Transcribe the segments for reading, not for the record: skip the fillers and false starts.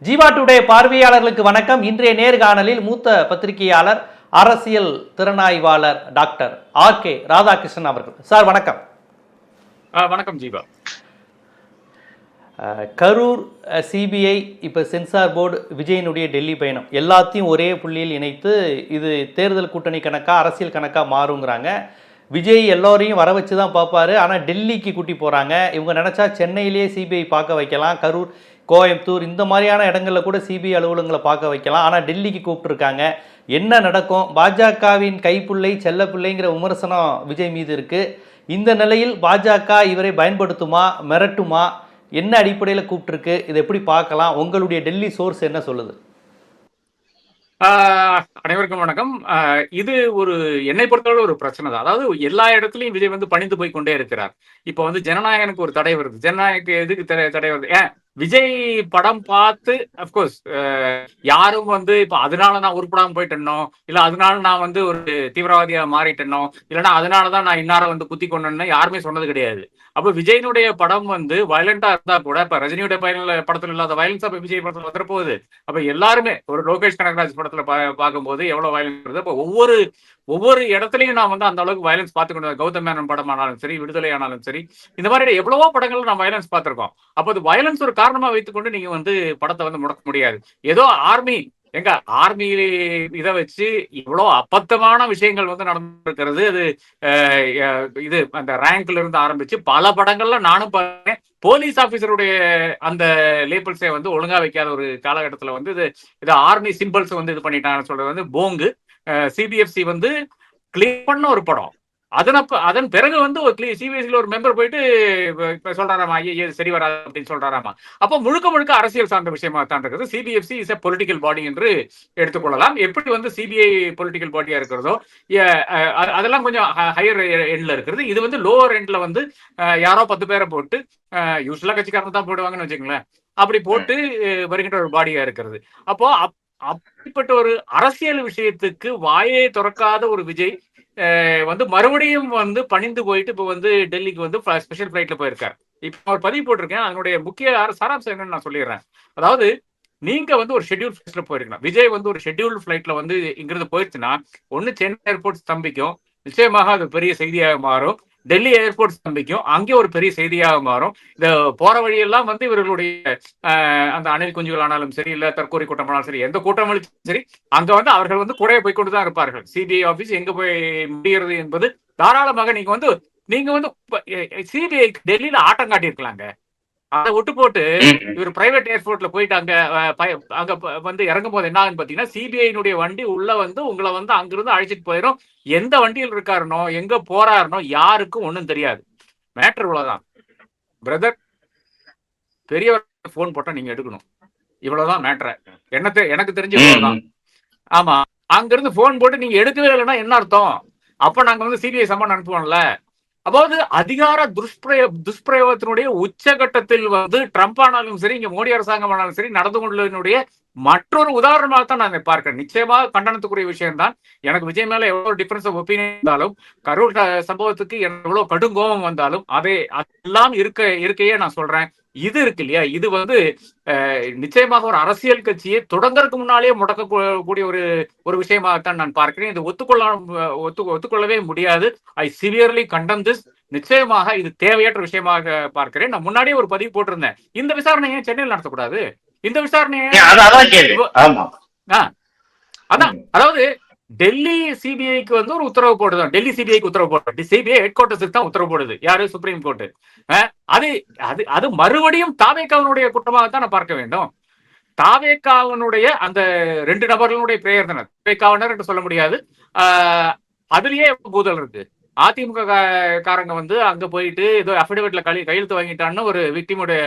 Jeeva today பார்வையாளர்களுக்கு வணக்கம். இன்றைய நேர்காணலில் மூத்த பத்திரிகையாளர், அரசியல் திறனாய்வாளர் டாக்டர் ஆர்.கே. ராதாகிருஷ்ணன் அவர்கள். சார் வணக்கம். வணக்கம் ஜீவா. கரூர் சிபிஐ இப்போ சென்சார் போர்டு விஜயனுடைய டெல்லி பயணம் எல்லாத்தையும் ஒரே புள்ளியில் இணைத்து இது தேர்தல் கூட்டணி கணக்கா அரசியல் கணக்கா மாறுங்கிறாங்க. விஜய் எல்லோரையும் வர வச்சு தான் பார்ப்பாரு, ஆனால் டெல்லிக்கு கூட்டி போகிறாங்க. இவங்க நினச்சா சென்னையிலேயே சிபிஐ பார்க்க வைக்கலாம், கரூர் கோயம்புத்தூர் இந்த மாதிரியான இடங்களில் கூட சிபிஐ அலுவலகங்களை பார்க்க வைக்கலாம். ஆனால் டெல்லிக்கு கூப்பிட்டுருக்காங்க. என்ன நடக்கும்? பாஜகவின் கைப்பிள்ளை செல்லப்பிள்ளைங்கிற விமர்சனம் விஜய் மீது இருக்குது. இந்த நிலையில் பாஜக இவரை பயன்படுத்துமா, மிரட்டுமா, என்ன அடிப்படையில் கூப்பிட்டுருக்கு, இதை எப்படி பார்க்கலாம்? உங்களுடைய டெல்லி சோர்ஸ் என்ன சொல்லுது? அனைவருக்கும் வணக்கம். இது ஒரு என்னை பொறுத்தவரை ஒரு பிரச்சனை தான். அதாவது எல்லா இடத்துலையும் விஜய் பணிந்து போய் கொண்டே இருக்கிறார். இப்போ ஜனநாயகனுக்கு ஒரு தடை வருது. ஜனநாயக எதுக்கு தடை வருது? விஜய் படம் பார்த்து அப்கோர்ஸ் யாரும் இப்ப அதனால நான் உருப்படாம போயிட்டேனோ, இல்ல அதனால நான் ஒரு தீவிரவாதியா மாறிட்டேனோ, இல்லைன்னா அதனாலதான் நான் இன்னார குத்தி கொண்டேன்னு யாருமே சொன்னது கிடையாது. அப்ப விஜயனுடைய படம் வயலண்டா இருந்தா கூட, இப்ப ரஜினியுடைய படத்துல இல்லாத வயலன்ஸ் அப்ப விஜய் படத்துல வந்துறப்போகுது. அப்ப எல்லாருமே ஒரு லோகேஷ் கனகராஜ் படத்துல பார்க்கும்போது எவ்வளவு வயலன்ஸ் வருது. அப்ப ஒவ்வொரு இடத்துலயும் நான் அந்த அளவுக்கு வயலன்ஸ் பார்த்துக்கொண்டு, கௌதம் மேனன் படம் ஆனாலும் சரி, விடுதலை ஆனாலும் சரி, இந்த மாதிரி எவ்வளவோ படங்கள் நான் வயலன்ஸ் பார்த்திருக்கோம். அப்ப அது வயலன்ஸ் ஒரு காரணமா வைத்துக்கொண்டு நீங்க படத்தை முடக்க முடியாது. ஏதோ ஆர்மி ஆர்மி இதை வச்சு இவ்வளவு அப்பத்தமான விஷயங்கள் நடந்திருக்கிறது. அது இது அந்த ரேங்க்ல இருந்து ஆரம்பிச்சு பல படங்கள்ல நானும் பார்த்தேன். போலீஸ் ஆபீசருடைய அந்த லேபிள்ஸை ஒழுங்கா வைக்காத ஒரு காலகட்டத்துல இது ஆர்மி சிம்பிள்ஸ் இது பண்ணிட்டாங்கன்னு சொல்றது போங்கு. சிபிஎஃப்சி கிளியர் பண்ண ஒரு படம். அதன் பிறகு ஒரு சிபிஎஸ்சில ஒரு மெம்பர் போயிட்டு சொல்றாராமா, ஐயா சரி வராது அப்படின்னு சொல்றாராமா. அப்ப முழுக்க அரசியல் சார்ந்த விஷயமா தான் இருக்குது. சிபிஎஃப்சி இஸ் எ பொலிட்டிக்கல் பாடி என்று எடுத்துக்கொள்ளலாம். எப்படி சிபிஐ பொலிட்டிக்கல் பாடியா இருக்கிறதோ அதெல்லாம் கொஞ்சம் ஹையர் எண்ட்ல இருக்கிறது. இது லோவர் எண்ட்ல யாரோ 10 பேரை போட்டு, யூஸ்வலா கட்சிக்காரங்க தான் போடுவாங்கன்னு வச்சுக்கோங்களேன், அப்படி போட்டு வருகின்ற ஒரு பாடியா இருக்கிறது. அப்போ அப்படிப்பட்ட ஒரு அரசியல் விஷயத்துக்கு வாயே திறக்காத ஒரு விஜய் மறுபடியும் பணிந்து போயிட்டு இப்ப டெல்லிக்கு ஸ்பெஷல் பிளைட்ல போயிருக்காரு. இப்ப அவர் பதிவு போட்டிருக்கேன். அதனுடைய முக்கிய சாராம்சம் என்னன்னு நான் சொல்லிடுறேன். அதாவது நீங்க ஒரு ஷெட்யூல் பிளைட்ல போயிருக்கலாம். விஜய் ஒரு ஷெட்யூல் பிளைட்ல இங்கிருந்து போயிருச்சுன்னா, ஒண்ணு சென்னை ஏர்போர்ட் ஸ்தம்பிக்கும், நிச்சயமாக அது பெரிய செய்தியாக மாறும். டெல்லி ஏர்போர்ட் ஸ்தம்பிக்கும், அங்கே ஒரு பெரிய செய்தியாக மாறும். இந்த போற வழியெல்லாம் இவர்களுடைய அந்த அணில் குஞ்சுகள் ஆனாலும் சரி, இல்ல தற்கொலை கூட்டம் ஆனாலும் சரி, எந்த கூட்டம் சரி, அங்க அவர்கள் கூட போய் கொண்டுதான் இருப்பார்கள். சிபிஐ ஆபீஸ் எங்க போய் முடிகிறது என்பது தாராளமாக நீங்க சிபிஐ டெல்லியில ஆட்டம் காட்டியிருக்கலாங்க. அதை விட்டு போட்டு இவர் பிரைவேட் ஏர்போர்ட்ல போயிட்டு அங்க இறங்கும் போது என்ன ஆகுன்னு பாத்தீங்கன்னா, சிபிஐனுடைய வண்டி உள்ள உங்களை அங்கிருந்து அழைச்சிட்டு போயிடும். எந்த வண்டியில் இருக்காருனோ, எங்க போறாருனோ யாருக்கும் ஒண்ணும் தெரியாது. மேட்டர் இவ்வளவுதான். பிரதர், பெரியவர் போன் போட்டா நீங்க எடுக்கணும், இவ்வளவுதான் மேட்டர். எனக்கு தெரிஞ்சு இவ்வளவுதான். ஆமா, அங்கிருந்து போன் போட்டு நீங்க எடுக்கவே இல்லைன்னா என்ன அர்த்தம்? அப்ப நாங்க சிபிஐ சம்மன் அனுப்புவோம்ல. அதாவது அதிகார துஷ்பிரயோகத்தினுடைய உச்சகட்டத்தில் ட்ரம்ப் ஆனாலும் சரி, இங்க மோடி அரசாங்கம் ஆனாலும் சரி நடந்து கொண்டதனுடைய மற்றொரு உதாரணமாக தான் நான் பார்க்கிறேன். நிச்சயமாக கண்டனத்துக்குரிய விஷயம் தான். எனக்கு விஜய் மேல எவ்வளவு டிஃபரன்ஸ் ஆஃப் ஒப்பீனியன் இருந்தாலும், கரூர் சம்பவத்துக்கு எவ்வளவு கடுங்கோபம் வந்தாலும், அதெல்லாம் இருக்கையே நான் சொல்றேன். இது இருக்கு இல்லையா, இது நிச்சயமாக ஒரு அரசியல் கட்சியை தொடங்கறதுக்கு முன்னாலே முடக்கக்கூடிய ஒரு விஷயமாகத்தான் நான் பார்க்கிறேன். இது ஒத்துக்கொள்ளவே முடியாது. ஐ சிவியர்லி கண்டம் திஸ். நிச்சயமாக இது தேவையற்ற விஷயமாக பார்க்கிறேன். நான் முன்னாடியே ஒரு பதிவு போட்டிருந்தேன். இந்த விசாரணையை சென்னையில் நடத்தக்கூடாது. இந்த விசாரணையை அதாவது டெல்லி சிபிஐக்கு ஒரு உத்தரவு போடுதான். டெல்லி சிபிஐக்கு உத்தரவு போடுறது, சிபிஐ ஹெட் குவார்டர்ஸுக்கு தான் உத்தரவு போடுது. யாரு? Supreme court. அது மறுபடியும் தாவேக்காவினுடைய குற்றமாகத்தான் நான் பார்க்க வேண்டும். தாவேக்காவினுடைய அந்த 2 நபர்களுடைய பெயர் தானே தாவேக்காவினர் என்று சொல்ல முடியாது. அதுலயே பூதல் இருக்கு. அதிமுக காரங்க அங்க போயிட்டு ஏதோ அபிடவிட்ல கையெழுத்து வாங்கிட்டான்னு ஒரு விக்டிமுடைய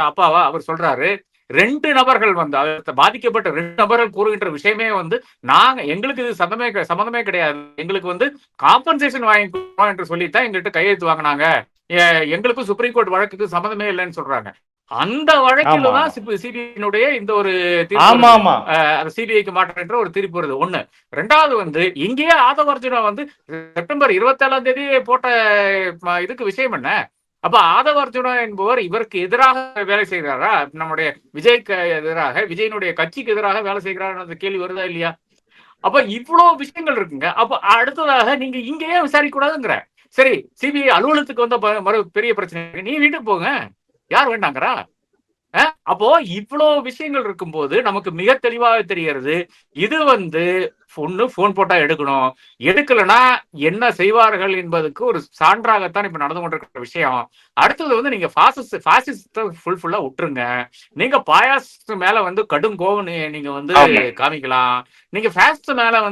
அப்பாவா அவர் சொல்றாரு. 2 நபர்கள் பாதிக்கப்பட்ட 2 நபர்கள் கூறுகின்ற விஷயமே எங்களுக்கு இது சம்பந்தமே கிடையாது, எங்களுக்கு காம்பன்சேஷன் வாங்கிக்கணும் என்று சொல்லித்தான் எங்கள்கிட்ட கையெழுத்து வாங்கினாங்க, எங்களுக்கும் சுப்ரீம் கோர்ட் வழக்குக்கு சம்பந்தமே இல்லைன்னு சொல்றாங்க. அந்த வழக்கில தான் சிபிஐனுடைய இந்த ஒரு சிபிஐக்கு மாற்ற ஒரு தீர்ப்பு வருது. ஒண்ணு. ரெண்டாவது இங்கேயே ஆதவ அர்ஜுனா செப்டம்பர் 27ஆம் தேதி போட்ட இதுக்கு விஷயம் என்ன? அப்ப ஆதவ அர்ஜுனா என்பவர் இவருக்கு எதிராக வேலை செய்கிறாரா? நம்முடைய விஜய்க்கு எதிராக, விஜயனுடைய கட்சிக்கு எதிராக வேலை செய்கிறார் கேள்வி வருதா இல்லையா? அப்ப இவ்வளவு விஷயங்கள் இருக்குங்க. அப்ப அடுத்ததாக நீங்க இங்க ஏன் விசாரிக்க கூடாதுங்கிற? சரி, சிபிஐ அலுவலகத்துக்கு வந்த பெரிய பிரச்சனை, நீ வீட்டுக்கு போங்க, யார் வேண்டாங்கிறா? அப்போ இவ்வளோ விஷயங்கள் இருக்கும்போது நமக்கு மிக தெளிவாக தெரிகிறது, இது ஒண்ணு போன் போட்டா எடுக்கணும், எடுக்கலன்னா என்ன செய்வார்கள் என்பதுக்கு ஒரு சான்றாகத்தான் இப்ப நடந்து கொண்டிருக்கிற விஷயம். அடுத்தது நீங்க பாசிஸ்ட ஃபுல்லா விட்டுருங்க. நீங்க பாயாஸ்ட் மேல கடும் கோவம் நீங்க காமிக்கலாம். நீங்க பாசிஸ்ட் மேல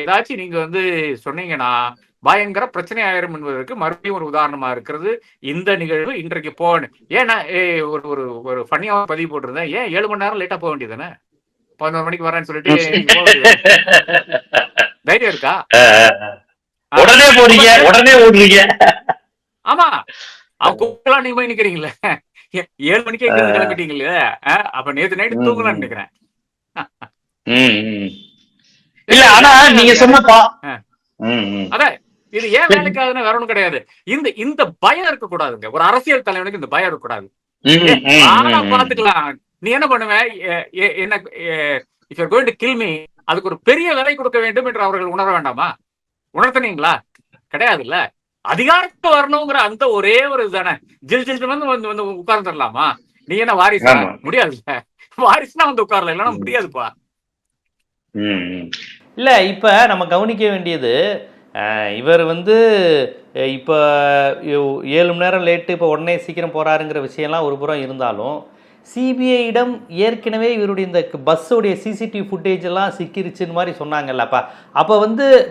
ஏதாச்சும் நீங்க சொன்னீங்கன்னா பயங்கர பிரச்சனை ஆயிரும் என்பதற்கு மறுபடியும் ஒரு உதாரணமா இருக்கிறது இந்த நிகழ்வு. இன்றைக்கு ஏன்னா ஒரு ஒரு ஒரு ஃபன்னியா பதிவு போட்டிருந்தேன். ஏன் 7 மணி நேரம் லேட்டா போக வேண்டியதானே? 11 மணிக்கு வரேன்னு சொல்லிட்டு நீங்க போக வேண்டியது தைரியம் இருக்கா? உடனே போறீங்க, உடனே ஓடுறீங்க. ஆமா, அவன் கூப்பிடலாம், நீங்க போய் நிக்கிறீங்களே. 7 மணிக்கே கிளம்பிட்டீங்களே, அப்ப நேத்து நைட்டு தூங்கலாம்னு நினைக்கிறேன். இல்ல, ஆனா நீங்க சொன்னப்பா அதான் இது ஏன் வேலைக்கு ஆகுதுன்னு வேற ஒண்ணும் கிடையாது. இந்த பயம் இருக்க கூடாதுங்க. ஒரு அரசியல் தலைவனுக்கு இந்த பயம் இருக்க கூடாது. பாத்துக்கலாம், நீ என்ன பண்ணுவ, என்ன if you are going to kill me, அதுக்கு ஒரு பெரிய விலை கொடுக்க வேண்டும் என்று அவர்கள் உணர வேண்டாமா? உணர்த்தனீங்களா? கிடையாது. இல்ல, அதிகாரத்துக்கு வரணுங்கிற அந்த ஒரே ஒரு இதுதானே. ஜில் ஜில் வந்து உட்கார்ந்துடலாமா? நீ என்ன வாரிசா? முடியாது. வாரிசுனா உட்காரல, இல்லைன்னா முடியாதுப்பா. இல்ல, இப்ப நம்ம கவனிக்க வேண்டியது, இவர் இப்போ 7 மணி நேரம் லேட்டு, இப்போ உடனே சீக்கிரம் போறாருங்கிற விஷயம்லாம் ஒரு புறம் இருந்தாலும், சிபிஐயிடம் ஏற்கனவே இவருடைய இந்த பஸ்ஸுடைய சிசிடிவி ஃபுட்டேஜ் எல்லாம் சிக்கிருச்சுன்னு மாதிரி சொன்னாங்கல்லப்பா. அப்போ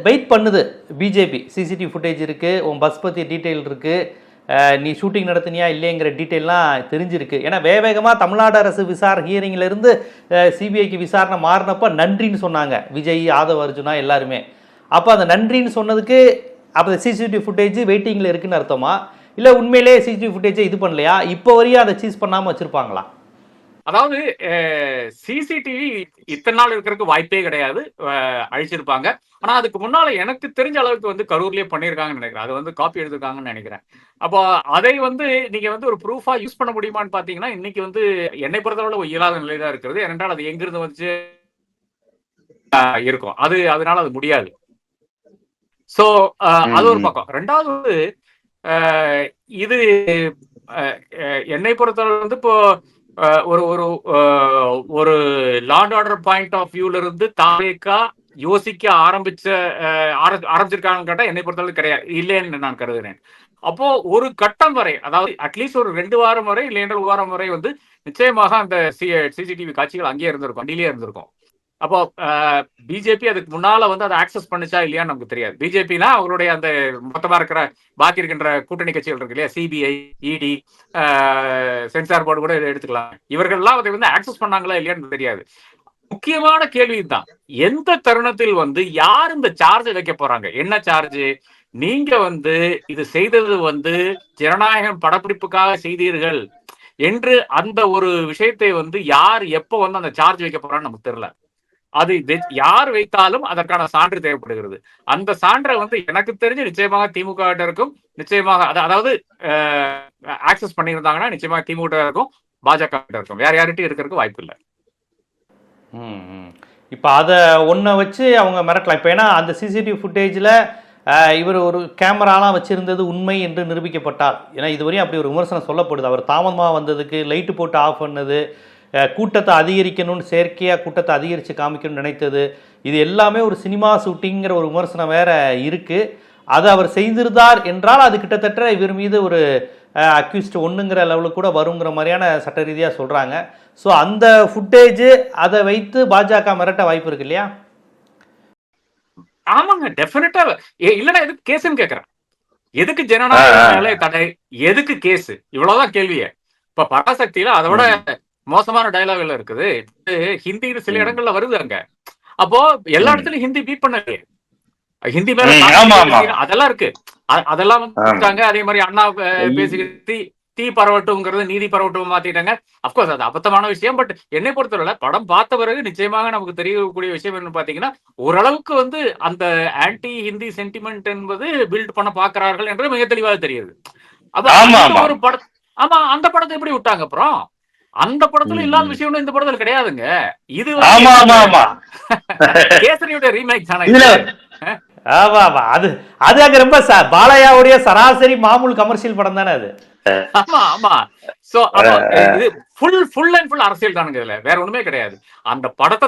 வெயிட் பண்ணுது பிஜேபி. சிசிடிவி ஃபுட்டேஜ் இருக்குது, உன் பஸ் பற்றி டீட்டெயில் இருக்குது, நீ ஷூட்டிங் நடத்தினியா இல்லைங்கிற டீட்டெயிலாம் தெரிஞ்சிருக்கு. ஏன்னா வேகமாக தமிழ்நாடு அரசு ஹியரிங்கிலேருந்து சிபிஐக்கு விசாரணை மாறினப்போ நன்றின்னு சொன்னாங்க விஜய், ஆதவ அர்ஜுனா எல்லாருமே. அப்போ அந்த நன்றின்னு சொன்னதுக்கு அப்போ சிசிடிவி ஃபுட்டேஜ் வெயிட்டிங்கில் இருக்குன்னு அர்த்தமா? இல்லை உண்மையிலே சிசிடிவி ஃபுட்டேஜை இது பண்ணலையா? இப்போ வரையும் அதை சீஸ் பண்ணாமல் வச்சுருப்பாங்களா? அதாவது சிசிடிவி இத்தனை நாள் இருக்கிறதுக்கு வாய்ப்பே கிடையாது, அழிச்சிருப்பாங்க. ஆனா அதுக்கு முன்னால எனக்கு தெரிஞ்ச அளவுக்கு கரூர்லயே பண்ணிருக்காங்கன்னு நினைக்கிறேன். அது காப்பி எடுத்திருக்காங்கன்னு நினைக்கிறேன். அப்போ அதை நீங்க ஒரு ப்ரூஃபா யூஸ் பண்ண முடியுமான்னு பாத்தீங்கன்னா, இன்னைக்கு என்னை பொறுத்தவரை இயலாத நிலைதான் இருக்கிறது. ஏனென்றால் அது எங்கிருந்து வந்து இருக்கும், அதனால அது முடியாது. சோ அது ஒரு பக்கம். ரெண்டாவது, இது என்னை பொறுத்தவரை இப்போ ஒரு ஒரு ஒரு law and order point of வியூல இருந்து தாவேக்கா யோசிக்க ஆரம்பிச்சிருக்காங்க கேட்டா என்னை பொறுத்தளவு கிடையாது, இல்லைன்னு நான் கருதுகிறேன். அப்போ ஒரு கட்டம் வரை, அதாவது அட்லீஸ்ட் ஒரு 2 வாரம் வரை, இல்லை 1 வாரம் வரை நிச்சயமாக அந்த சிசிடிவி காட்சிகள் அங்கேயே இருந்திருக்கும், வண்டியிலே இருந்திருக்கும். அப்போ பிஜேபி அதுக்கு முன்னால அதை ஆக்சஸ் பண்ணுச்சா இல்லையான்னு நமக்கு தெரியாது. பிஜேபினா அவருடைய அந்த மொத்தமா இருக்கிற பாக்கி இருக்கின்ற கூட்டணி கட்சிகள் இருக்கு இல்லையா, சிபிஐ, இடி, சென்சார் போர்டு கூட எடுத்துக்கலாம். இவர்கள்லாம் அதை ஆக்சஸ் பண்ணாங்களா இல்லையான்னு தெரியாது. முக்கியமான கேள்வி தான், எந்த தருணத்தில் யார் இந்த சார்ஜ் வைக்க போறாங்க? என்ன சார்ஜ்? நீங்க இது செய்தது ஜனநாயகம் படப்பிடிப்புக்காக செய்தீர்கள் என்று அந்த ஒரு விஷயத்தை யார் எப்போ அந்த சார்ஜ் வைக்க போறான்னு நமக்கு தெரியல. அது யார் வைத்தாலும் அதற்கான சான்று தேவைப்படுகிறது. அந்த சான்றை எனக்கு தெரிஞ்சு நிச்சயமாக திமுக இருக்கும், நிச்சயமாக அதாவது ஆக்சஸ் பண்ணியிருந்தாங்கன்னா நிச்சயமாக திமுக இருக்கும், பாஜக இருக்கும், வேற யார்கிட்டையும் இருக்கிறதுக்கு வாய்ப்பு இல்லை. இப்போ அதை ஒன்றை வச்சு அவங்க மிரட்டலாம். இப்போ ஏன்னா அந்த சிசிடிவி ஃபுட்டேஜில் இவர் ஒரு கேமராலாம் வச்சுருந்தது உண்மை என்று நிரூபிக்கப்பட்டால், ஏன்னா இதுவரையும் அப்படி ஒரு விமர்சனம் சொல்லப்படுது, அவர் தாமதமாக வந்ததுக்கு, லைட்டு போட்டு ஆஃப் பண்ணது, கூட்டத்தை அதிகரிக்கணும்னு செயற்கையாக கூட்டத்தை அதிகரித்து காமிக்கணும்னு நினைத்தது, இது எல்லாமே ஒரு சினிமா ஷூட்டிங்கிற ஒரு விமர்சனம் வேற இருக்குது. அது அவர் செய்திருந்தார் என்றால் அது கிட்டத்தட்ட இவர் மீது ஒரு அக்யூஸ்ட் 1ங்கிற லெவலுக்கு கூட வருங்கிற மாதிரியான சட்ட ரீதியாக சொல்கிறாங்க. ஸோ அந்த ஃபுட்டேஜ் அதை வைத்து பாஜக மிரட்ட வாய்ப்பு இருக்கு இல்லையா? ஆமாங்க, டெஃபினட்டா. இல்லைன்னா எதுக்கு கேஸ்ன்னு கேட்குறேன். எதுக்கு ஜனநாயக தடை, எதுக்கு கேஸ்? இவ்வளவுதான் கேள்வியே. இப்ப பராசக்தியில அதை விட மோசமான டயலாக் இருக்குது. ஹிந்தி சில இடங்கள்ல வருது அங்க. அப்போ எல்லா இடத்துலயும் ஹிந்தி பீட் பண்ணல, ஹிந்தி மேல அதெல்லாம் இருக்கு, அதெல்லாம் அதே மாதிரி அண்ணா பேசிக்கிட்டு தீ பரவட்டும்ங்கிறது நீதி பரவட்டும் மாத்திட்டாங்க. அப்கோர்ஸ் அது அபத்தமான விஷயம். பட் என்னை பொறுத்தவரை படம் பார்த்த பிறகு நிச்சயமாக நமக்கு தெரியக்கூடிய விஷயம் என்னன்னு பாத்தீங்கன்னா, ஓரளவுக்கு அந்த ஆன்டி ஹிந்தி சென்டிமெண்ட் என்பது பில்ட் பண்ண பாக்குறார்கள் என்று மிக தெளிவாக தெரியுது. அப்ப ஆமா அந்த ஆமா ஒரு படம், ஆமா அந்த படத்தை எப்படி விட்டாங்க அப்புறம்? அந்த படத்துல இல்லாத விஷயம் ஒண்ணும் இந்த படத்துல கிடையாதுங்க. இது வந்து ஆமா ஆமா என்னோட ஆமா கேசரியோட ரீமேக் தானே இதுல இது? ஆமா ஆமா அது அது அங்க ரொம்ப பாலையாவுடைய சராசரி மாமூல் கமர்ஷியல் படம் தானே அது. ஆமா ஆமா. சோ அப்ப இது ஃபுல் அண்ட் ஃபுல் அரசியல் தானுங்க இதுல. வேற ஒண்ணுமே கிடையாது. அந்த படத்தை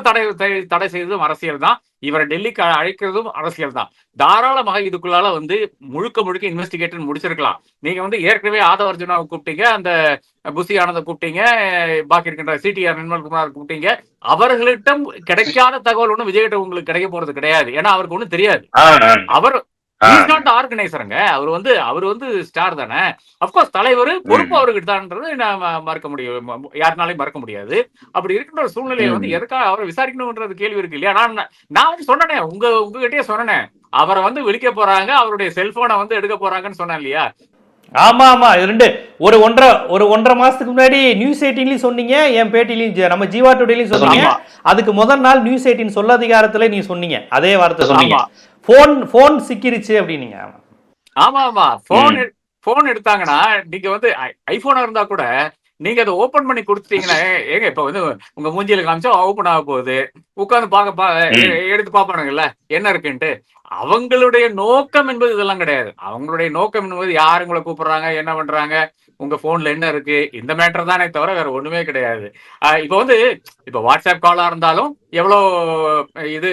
தடை செய்ததும் அரசியல் தான். இவரை டெல்லிக்கு அழைக்கிறதும் அரசியல் தான். தாராளமாக இதுக்குள்ளால வந்து முழுக்க முழுக்க இன்வெஸ்டிகேட் முடிச்சிருக்கலாம். நீங்க வந்து ஏற்கனவே ஆதவ அர்ஜுனாவை கூப்பிட்டீங்க, அந்த புசி ஆனந்த கூப்பிட்டீங்க, பாக்கி இருக்கின்ற சிடிஆர் நிர்மல்குமார் கூப்பிட்டீங்க. அவர்களிடம் கிடைக்காத தகவல் ஒன்றும் விஜய்கிட்ட உங்களுக்கு கிடைக்க போறது கிடையாது. ஏன்னா அவருக்கு ஒன்றும் தெரியாது. அவர் இஸ் நாட் ஆர்கனைசருங்க. அவர் வந்து ஸ்டார் தானே. அப்கோர்ஸ் தலைவர் பொறுப்பு அவர்கிட்ட தான்ன்றது மறக்க முடியும், யாருனாலையும் மறக்க முடியாது. அப்படி இருக்கின்ற ஒரு சூழ்நிலையில வந்து எதுக்காக அவரை விசாரிக்கணும்ன்றது கேள்வி இருக்கு இல்லையா? நான் வந்து சொன்னேனே, உங்ககிட்டயே சொன்னேன், அவரை வந்து விழிக்க போறாங்க, அவருடைய செல்போனை வந்து எடுக்க போறாங்கன்னு சொன்னேன் இல்லையா? ஆமா ஆமா இது ரெண்டு ஒன்றரை மாசத்துக்கு முன்னாடி நியூஸ் 18லயும் சொன்னீங்க, என் பேட்டிலையும் நம்ம ஜீவா டுடேலையும் சொன்னீங்க. அதுக்கு முதல் நாள் நியூஸ் 18 சொல்ல அதிகாரத்துல நீ சொன்னீங்க அதே வார்த்தை சொன்னீங்க, போன் சிக்கிருச்சு அப்படின்னீங்க. ஆமா ஆமா. போன் எடுத்தாங்கன்னா நீங்க வந்து ஐபோனா இருந்தா கூட நீங்க அதை ஓபன் பண்ணி கொடுத்துட்டீங்கன்னா, ஏங்க இப்ப வந்து உங்க மூஞ்சியில காமிச்சா ஓபன் ஆக போகுது, உட்கார்ந்து எடுத்து பாப்பானுங்கல்ல என்ன இருக்குன்ட்டு. அவங்களுடைய நோக்கம் என்பது இதெல்லாம் கிடையாது. அவங்களுடைய நோக்கம் என்பது யாரு உங்களை கூப்பிடுறாங்க, என்ன பண்றாங்க, உங்க போன்ல என்ன இருக்கு, இந்த மேட்டர் தானே தவிர வேற ஒண்ணுமே கிடையாது. இப்ப வந்து இப்ப வாட்ஸ்அப் காலா இருந்தாலும் எவ்வளவு இது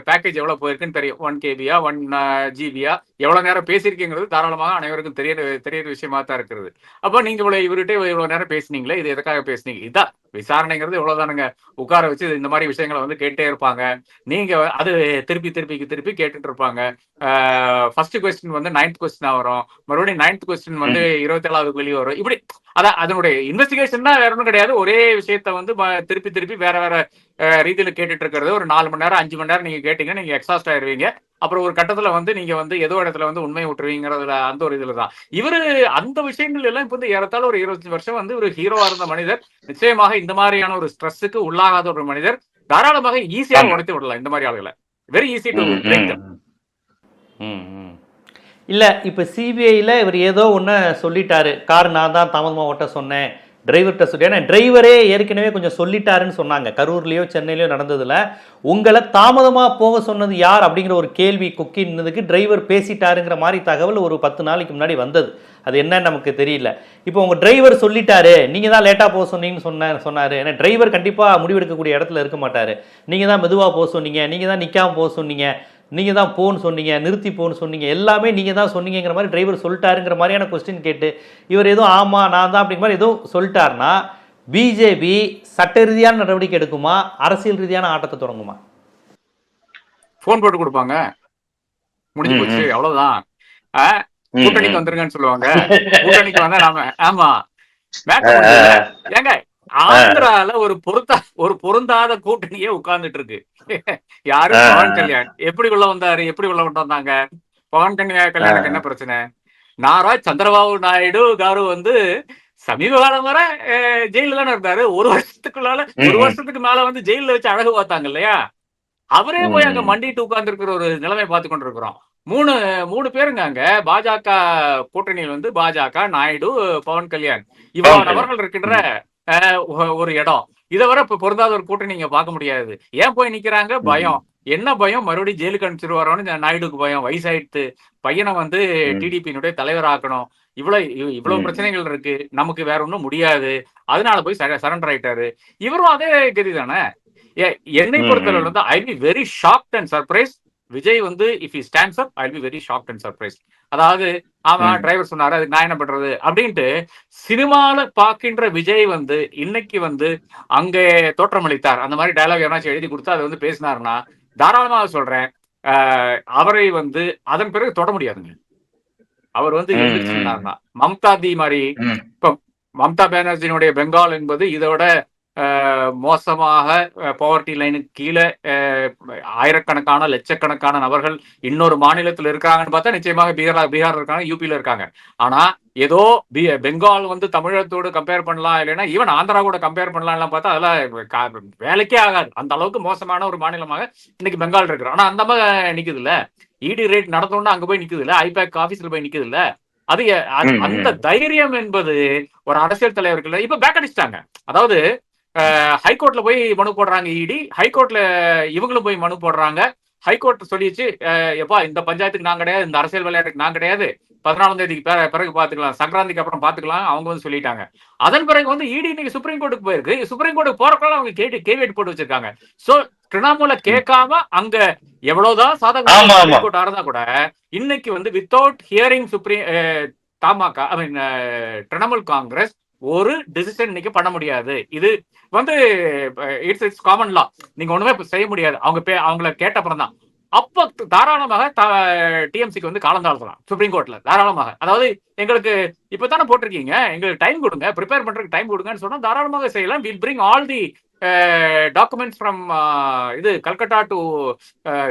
பேக்கேஜ் எவ்வளவு போயிருக்குன்னு தெரியும். 1 கேபியா 1 ஜிபியா எவ்வளவு நேரம் பேசியிருக்கீங்கிறது தாராளமாக அனைவருக்கும் தெரியற விஷயமா தான் இருக்கிறது. அப்ப நீங்க இவர்கிட்ட இவ்வளவு நேரம் பேசுனீங்களே, இது எதுக்காக பேசுனீங்க? இதான் விசாரணைங்கிறது இவ்வளவுதானுங்க. உட்கார வச்சு இந்த மாதிரி விஷயங்களை வந்து கேட்டே இருப்பாங்க. நீங்க அது திருப்பி கேட்டுட்டு இருப்பாங்க. ஃபர்ஸ்ட் கொஸ்டின் வந்து 9th கொஸ்டினா வரும், மறுபடியும் 9th கொஸ்டின் வந்து 27வது வெளியே வரும். இப்படி அதான் அதனுடைய இன்வெஸ்டிகேஷன் தான், வேற ஒன்றும் கிடையாது. ஒரே விஷயத்த வந்து திருப்பி வேற ரீதியில கேட்டுட்டு இருக்கிறது. ஒரு 4 மணி நேரம் 5 மணி நேரம் நீங்க கேட்டீங்கன்னா நீங்க எக்ஸாஸ்ட் ஆயிருவீங்க. அப்புறம் ஒரு கட்டத்துல வந்து நீங்க வந்து ஏதோ இடத்துல வந்து உண்மையை விட்டுருவீங்கிறதுல அந்த ஒரு இதுல தான் இவரு அந்த விஷயங்கள் எல்லாம் இப்ப வந்து ஏறத்தாழ ஒரு 25 வருஷம் வந்து ஒரு ஹீரோவா இருந்த மனிதர். நிச்சயமாக இந்த மாதிரியான ஒரு ஸ்ட்ரெஸ்ஸுக்கு உள்ளாகாத ஒரு மனிதர். தாராளமாக ஈஸியாக உடைத்து விடலாம் இந்த மாதிரி ஆளுகளை. வெரி ஈஸி டு பிரேக் தம். இல்ல இப்ப சிபிஐல இவர் ஏதோ ஒண்ணு சொல்லிட்டாரு, கார் நான் தான் தாமதமா ஓட்ட சொன்னேன், டிரைவர்கிட்ட சொல்லி, ஏன்னா டிரைவரே ஏற்கனவே கொஞ்சம் சொல்லிட்டாருன்னு சொன்னாங்க. கரூர்லயோ சென்னையிலயோ நடந்ததுல உங்களை தாமதமா போக சொன்னது யார் அப்படிங்கிற ஒரு கேள்வி கொக்கினதுக்கு டிரைவர் பேசிட்டாருங்கிற மாதிரி தகவல் ஒரு 10 நாளைக்கு முன்னாடி வந்தது. அது என்னன்னு நமக்கு தெரியல. இப்போ உங்க டிரைவர் சொல்லிட்டாரு, நீங்க தான் லேட்டா போக சொன்னீங்கன்னு சொன்னாரு. ஏன்னா டிரைவர் கண்டிப்பா முடிவெடுக்கக்கூடிய இடத்துல இருக்க மாட்டாரு. நீங்க தான் மெதுவா போக சொன்னீங்க, நீங்க தான் நிக்காம போக சொன்னீங்க, நீங்க தான் போன்னு சொன்னீங்க, நிறுத்தி போன்னு சொன்னீங்க, எல்லாமே நீங்க தான் சொன்னீங்கிற மாதிரி டிரைவர் சொல்லிட்டாருங்கிற மாதிரியான கொஸ்டின் கேட்டு இவர் ஏதோ ஆமா நான் தான் அப்படிங்கிற மாதிரி ஏதோ சொல்லிட்டாருன்னா பிஜேபி சட்ட ரீதியான நடவடிக்கை எடுக்குமா, அரசியல் ரீதியான ஆட்டத்தை தொடங்குமா? போன் போட்டு கொடுப்பாங்க, முடிஞ்சு போச்சு, அவ்வளவுதான். கூட்டணிக்கு வந்துருங்கன்னு சொல்லுவாங்க. கூட்டணிக்கு வந்தா நாம ஆமா ஏங்க ஆந்திரால ஒரு பொருந்தாத கூட்டணியே உட்கார்ந்துட்டு இருக்கு. யாரு? பவன் கல்யாண். எப்படி உள்ள வந்தாரு, எப்படி உள்ள வந்தாங்க? பவன் கல்யாணுக்கு என்ன பிரச்சனை? நாரா சந்திரபாபு நாயுடு காரு வந்து சமீப காலம் வரை ஜெயில தானே இருந்தாரு. ஒரு வருஷத்துக்கு மேல வந்து ஜெயில வச்சு அழகு பார்த்தாங்க இல்லையா? அவரே போய் அங்க மண்டிட்டு உட்கார்ந்து இருக்கிற ஒரு நிலைமை பார்த்து கொண்டு இருக்கிறோம். மூணு பேருங்க அங்க பாஜக கூட்டணியில் வந்து பாஜக, நாயுடு, பவன் கல்யாண் இவ்வளவு நபர்கள் இருக்கின்ற ஒரு இடம். இதை வர இப்ப பொருந்தாத ஒரு கூட்டணி நீங்க பார்க்க முடியாது. ஏன் போய் நிக்கிறாங்க? பயம். என்ன பயம்? மறுபடியும் ஜெயிலுக்கு அனுப்பிச்சிருவாரோன்னு நாயுடுக்கு பயம். வயசாயிட்டு பையனை வந்து டிடிபியினுடைய தலைவர் ஆக்கணும். இவ்வளவு பிரச்சனைகள் இருக்கு, நமக்கு வேற ஒன்றும் முடியாது, அதனால போய் சரண்டர் ஆயிட்டாரு. இவரும் அதே கதி தானே. என்னை பொறுத்தளவு வந்து I be very shocked and surprise. Vijay வந்து if he stands up I be very shocked and surprise. அதாவது ஆமா டிரைவர் சொன்னாரு, அதுக்கு நான் என்ன பண்றது அப்படின்ட்டு சினிமால பார்க்கின்ற விஜய் வந்து இன்னைக்கு வந்து அங்கே தோற்றமளித்தார். அந்த மாதிரி டயலாக் எவனாச்சும் எழுதி கொடுத்து அதை வந்து பேசினாருன்னா தாராளமாக சொல்றேன், அவரை வந்து அதன் பிறகு தொட முடியாதுங்க. அவர் வந்து எழுந்திருச்சுனாருன்னா மம்தா மாதிரி. இப்ப மம்தா பானர்ஜியினுடைய பெங்கால் என்பது இதோட மோசமாக பவர்ட்டி லைனுக்கு கீழே ஆயிரக்கணக்கான லட்சக்கணக்கான நபர்கள் இன்னொரு மாநிலத்தில் இருக்காங்கன்னு பார்த்தா நிச்சயமாக பீகார் இருக்காங்க, யூபியில இருக்காங்க. ஆனா ஏதோ பெங்கால் வந்து தமிழகத்தோடு கம்பேர் பண்ணலாம், இல்லைன்னா ஈவன் ஆந்திரா கூட கம்பேர் பண்ணலாம் பார்த்தா அதெல்லாம் வேலைக்கே ஆகாது. அந்த அளவுக்கு மோசமான ஒரு மாநிலமாக இன்னைக்கு பெங்கால் இருக்கு. ஆனா அந்த மாதிரி நிக்குது இல்ல, இடி ரேட் நடந்தோம்னா அங்க போய் நிக்குது இல்ல, ஐபேக் ஆபீஸ்ல போய் நிக்குது இல்ல. அது அந்த தைரியம் என்பது ஒரு அரசியல் தலைவர்கள் இப்ப பேக் அடிச்சிட்டாங்க. அதாவது ஹைகோர்ட்ல போய் மனு போடுறாங்க இடி, ஹைகோர்ட்ல இவங்களும் போய் மனு போடுறாங்க. ஹைகோர்ட் சொல்லிச்சு, எப்பா இந்த பஞ்சாயத்துக்கு நான் கிடையாது, இந்த அரசியல் விளையாட்டுக்கு நான் கிடையாது, 14ஆம் தேதிக்கு பிறகு பாத்துக்கலாம், சங்கராந்திக்கு அப்புறம் பாத்துக்கலாம், அவங்க வந்து சொல்லிட்டாங்க. அதன் பிறகு வந்து இடி இன்னைக்கு சுப்ரீம் கோர்ட்டுக்கு போயிருக்கு. சுப்ரீம் கோர்ட்டுக்கு போறப்ப அவங்க கேவியட் போட்டு வச்சிருக்காங்க. சோ திரிணாமுல கேட்காம அங்க எவ்வளவுதான் சாதகம் சுப்ரீம் கோர்ட் ஆறதா கூட இன்னைக்கு வந்து வித்தவுட் ஹியரிங் தமாக ஐ மீன் திரிணாமுல் காங்கிரஸ் ஒரு டிசிஷன் இன்னைக்கு பண்ண முடியாது. இது வந்து இட்ஸ் காமன் லா. நீங்க ஒண்ணுமே செய்ய முடியாது. அவங்கள கேட்ட அப்புறம் தான் அப்ப தாராளமாக டிஎம்சிக்கு வந்து காலம் தாழ்த்தலாம் சுப்ரீம் கோர்ட்ல தாராளமாக. அதாவது எங்களுக்கு இப்பதானே போட்டிருக்கீங்க, எங்களுக்கு டைம் கொடுங்க, ப்ரிப்பேர் பண்றதுக்கு டைம் கொடுங்கன்னு சொன்னா தாராளமாக செய்யலாம். Will bring all the documents from இது Calcutta to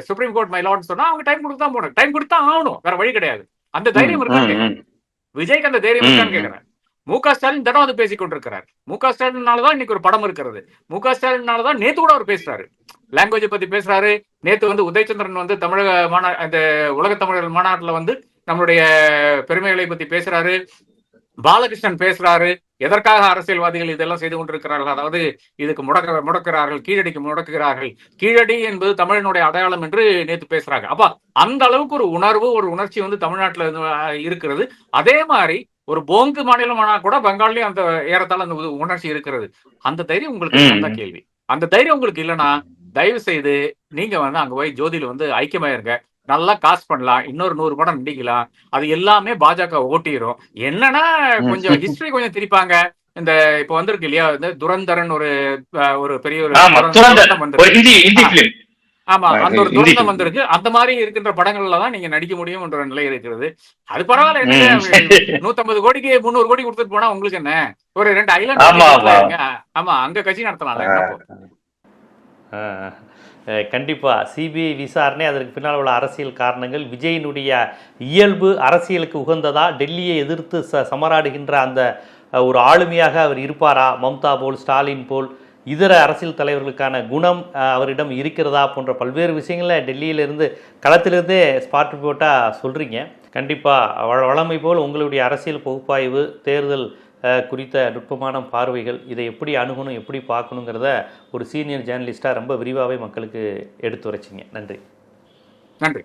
supreme court my லார்ட்னு சொன்னா அவங்க டைம் கொடுத்து தான் போகணும், டைம் கொடுத்தா ஆகணும், வேற வழி கிடையாது. அந்த தைரியம் இருக்கான்னு கேட்கிறேன். விஜய்க்கு அந்த தைரியம் இருக்கான்னு கேட்கிறேன். முக ஸ்டாலின் தினம் வந்து பேசிக் கொண்டிருக்கிறார். முக ஸ்டாலினாலதான் இன்னைக்கு ஒரு படம் இருக்கிறது. முக ஸ்டாலினாலதான் நேத்து கூட அவர் பேசுறாரு, லாங்குவேஜ் பத்தி பேசுறாரு. நேத்து வந்து உதயச்சந்திரன் வந்து தமிழக இந்த உலக தமிழர் மாநாட்டுல வந்து நம்மளுடைய பெருமைகளை பத்தி பேசுறாரு. பாலகிருஷ்ணன் பேசுறாரு. எதற்காக அரசியல்வாதிகள் இதெல்லாம் செய்து கொண்டிருக்கிறார்கள், அதாவது இதுக்கு முடக்கிறார்கள், கீழடிக்கு முடக்குகிறார்கள், கீழடி என்பது தமிழனுடைய அடையாளம் என்று நேத்து பேசுறாங்க. அப்ப அந்த அளவுக்கு ஒரு உணர்வு, ஒரு உணர்ச்சி வந்து தமிழ்நாட்டுல இருக்கிறது. அதே மாதிரி ஒரு போங்கு மாநிலமானா கூட பெங்காலையும் அந்த ஏறத்தாழ அந்த உணர்ச்சி இருக்கிறது. அந்த தைரியம் உங்களுக்கு தான் கேள்வி. அந்த தைரியம் உங்களுக்கு இல்லைன்னா தயவு செய்து நீங்க வந்து அங்க போய் ஜோதியில வந்து ஐக்கியமாயிருங்க, நல்லா காசு பண்ணலாம், இன்னொரு 100 படம் நடிக்கலாம். அது எல்லாமே பாஜக ஓட்டிரும். என்னன்னா கொஞ்சம் ஹிஸ்டரி கொஞ்சம் திரிப்பாங்க. இந்த இப்ப வந்திருக்கு இல்லையா, துரந்தரன் ஒரு பெரிய ஒரு ஆமா, அந்த ஒரு துரந்தம் வந்திருக்கு. அந்த மாதிரி இருக்கின்ற படங்கள்ல தான் நீங்க நடிக்க முடியும் என்ற நிலை இருக்கிறது. அது பரவாயில்ல, என்ன 150 கோடிக்கு 300 கோடி கொடுத்துட்டு போனா உங்களுக்கு என்ன, ஒரு 2 ஐலாண்ட் ஆமா அங்க கட்சி நடத்தலாம். கண்டிப்பா சிபிஐ விசாரணை, அதற்கு பின்னால் உள்ள அரசியல் காரணங்கள், விஜயினுடைய இயல்பு அரசியலுக்கு உகந்ததா, டெல்லியை எதிர்த்து சமராடுகின்ற அந்த ஒரு ஆளுமையாக அவர் இருப்பாரா, மம்தா போல், ஸ்டாலின் போல் இதர அரசியல் தலைவர்களுக்கான குணம் அவரிடம் இருக்கிறதா போன்ற பல்வேறு விஷயங்களில் டெல்லியிலிருந்து களத்திலிருந்தே ஸ்பாட் ரிப்போர்ட்டாக சொல்கிறீங்க. கண்டிப்பாக வழமை போல் உங்களுடைய அரசியல் பகுப்பாய்வு, தேர்தல் குறித்த நுட்பமான பார்வைகள், இதை எப்படி அணுகணும், எப்படி பார்க்கணுங்கிறத ஒரு சீனியர் ஜேர்னலிஸ்ட்டாக ரொம்ப விரிவாகவே மக்களுக்கு எடுத்துரைச்சிங்க. நன்றி. நன்றி.